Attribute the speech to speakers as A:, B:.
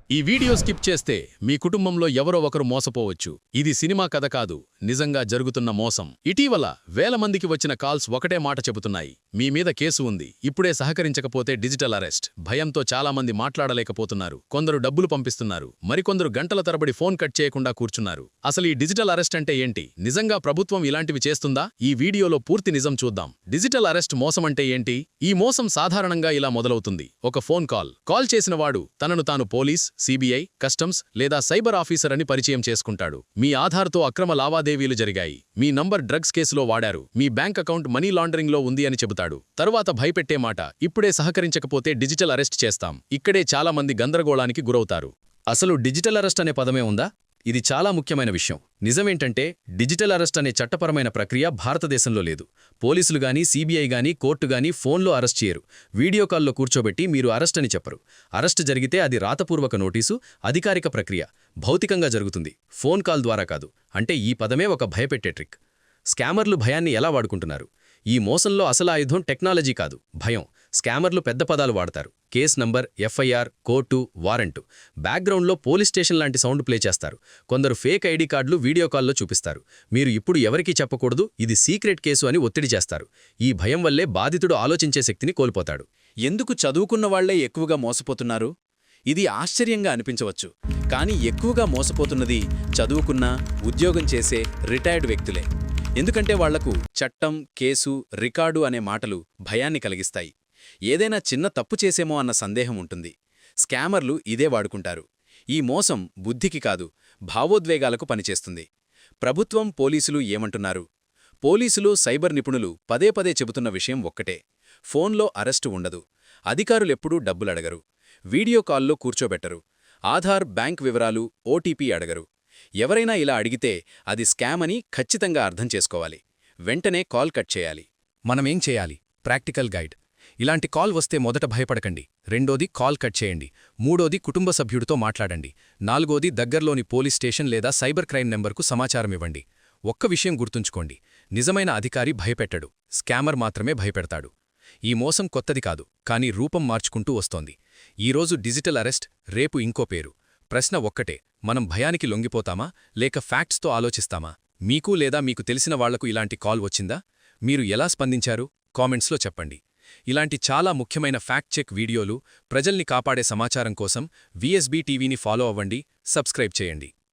A: ఈ video skip చేస్తే మీ కుటుంబంలో ఎవరో ఒకరు మోసపోవచ్చు. ఇది సినిమా కథ కాదు, నిజంగా జరుగుతున్న మోసం. ఇటీవల వేల మందికి వచ్చిన కాల్స్ ఒకటే మాట చెబుతున్నాయి: మీ మీద కేసు ఉంది, ఇప్పుడే సహకరించకపోతే డిజిటల్ అరెస్ట్. భయంతో చాలా మంది మాట్లాడలేకపోతున్నారు. కొందరు డబ్బులు పంపిస్తున్నారు, మరికొందరు గంటల తరబడి ఫోన్ కట్ చేయకుండా కూర్చున్నారు. అసలు ఈ డిజిటల్ అరెస్ట్ అంటే ఏంటి? నిజంగా ప్రభుత్వం ఇలాంటివి చేస్తుందా? ఈ వీడియోలో పూర్తి నిజం చూద్దాం. డిజిటల్ అరెస్ట్ మోసం అంటే ఏంటి? ఈ మోసం సాధారణంగా ఇలా మొదలవుతుంది: ఒక ఫోన్ కాల్ చేసిన వాడు తనను తాను పోలీస్, సిబిఐ, కస్టమ్స్ లేదా సైబర్ ఆఫీసర్ అని పరిచయం చేసుకుంటాడు. మీ ఆధార్తో అక్రమ లావాదేవీలు జరిగాయి, మీ నంబర్ డ్రగ్స్ కేసులో వాడారు, మీ బ్యాంక్ అకౌంట్ మనీ లాండరింగ్లో ఉంది అని చెబుతాడు. తరువాత భయపెట్టే మాట: ఇప్పుడే సహకరించకపోతే డిజిటల్ అరెస్ట్ చేస్తాం. ఇక్కడే చాలా మంది గందరగోళానికి గురవుతారు. అసలు డిజిటల్ అరెస్ట్ అనే పదమే ఉందా? ఇది చాలా ముఖ్యమైన విషయం. నిజమేంటంటే, డిజిటల్ అరెస్ట్ అనే చట్టపరమైన ప్రక్రియ భారతదేశంలో లేదు. పోలీసులు గానీ, సిబిఐ గానీ, కోర్టు గానీ ఫోన్లో అరెస్ట్ చేయరు. వీడియో కాల్లో కూర్చోబెట్టి మీరు అరెస్ట్ అని చెప్పరు. అరెస్ట్ జరిగితే అది రాతపూర్వక నోటీసు, అధికారిక ప్రక్రియ, భౌతికంగా జరుగుతుంది, ఫోన్ కాల్ ద్వారా కాదు. అంటే ఈ పదమే ఒక భయపెట్టే ట్రిక్. స్కామర్లు భయాన్ని ఎలా వాడుకుంటున్నారు? ఈ మోసంలో అసలు ఆయుధం టెక్నాలజీ కాదు, భయం. స్కామర్లు పెద్ద పదాలు వాడతారు: case number, FIR, court, warrant. బ్యాక్గ్రౌండ్లో పోలీస్ స్టేషన్ లాంటి సౌండ్ ప్లే చేస్తారు. కొందరు ఫేక్ ఐడి కార్డులు వీడియో కాల్లో చూపిస్తారు. మీరు ఇప్పుడు ఎవరికీ చెప్పకూడదు, ఇది సీక్రెట్ కేసు అని ఒత్తిడి చేస్తారు. ఈ భయం వల్లే బాధితుడు ఆలోచించే శక్తిని కోల్పోతాడు.
B: ఎందుకు చదువుకున్న వాళ్లే ఎక్కువగా మోసపోతున్నారు? ఇది ఆశ్చర్యంగా అనిపించవచ్చు, కానీ ఎక్కువగా మోసపోతున్నది చదువుకున్న, ఉద్యోగం చేసే రిటైర్డ్ వ్యక్తులే. ఎందుకంటే వాళ్లకు చట్టం, కేసు, రికార్డు అనే మాటలు భయాన్ని కలిగిస్తాయి. ఏదైనా చిన్న తప్పు చేసేమో అన్న సందేహం ఉంటుంది. స్కామర్లు ఇదే వాడుకుంటారు. ఈ మోసం బుద్ధికి కాదు, భావోద్వేగాలకు పనిచేస్తుంది. ప్రభుత్వం, పోలీసులు ఏమంటున్నారు? పోలీసులు, సైబర్ నిపుణులు పదే పదే చెబుతున్న విషయం ఒక్కటే: ఫోన్లో అరెస్టు ఉండదు, అధికారులెప్పుడూ డబ్బులడగరు, వీడియో కాల్లో కూర్చోబెట్టరు, ఆధార్, బ్యాంక్ వివరాలు, ఓటీపీ అడగరు. ఎవరైనా ఇలా అడిగితే అది స్కామ్ అని ఖచ్చితంగా అర్థం చేసుకోవాలి. వెంటనే కాల్ కట్ చేయాలి.
C: మనమేం చేయాలి? Practical guide. ఇలాంటి కాల్ వస్తే మొదట భయపడకండి. రెండోది, కాల్ కట్ చేయండి. మూడోది, కుటుంబ సభ్యుడితో మాట్లాడండి. నాలుగోది, దగ్గర్లోని పోలీస్ స్టేషన్ లేదా సైబర్ క్రైమ్ నెంబర్కు సమాచారం ఇవ్వండి. ఒక్క విషయం గుర్తుంచుకోండి: నిజమైన అధికారి భయపెట్టడు, స్కామర్ మాత్రమే భయపెడతాడు. ఈ మోసం కొత్తది కాదు, కానీ రూపం మార్చుకుంటూ వస్తోంది. ఈరోజు డిజిటల్ అరెస్ట్, రేపు ఇంకో పేరు. ప్రశ్న ఒక్కటే: మనం భయానికి లొంగిపోతామా, లేక ఫ్యాక్ట్స్తో ఆలోచిస్తామా? మీకు లేదా మీకు తెలిసిన వాళ్లకు ఇలాంటి కాల్ వచ్చిందా? మీరు ఎలా స్పందించారు? కామెంట్స్లో చెప్పండి. ఇలాంటి చాలా ముఖ్యమైన ఫ్యాక్ట్ చెక్ వీడియోలు, ప్రజల్ని కాపాడే సమాచారం కోసం VSB టీవీని ఫాలో అవ్వండి, సబ్స్క్రైబ్ చేయండి.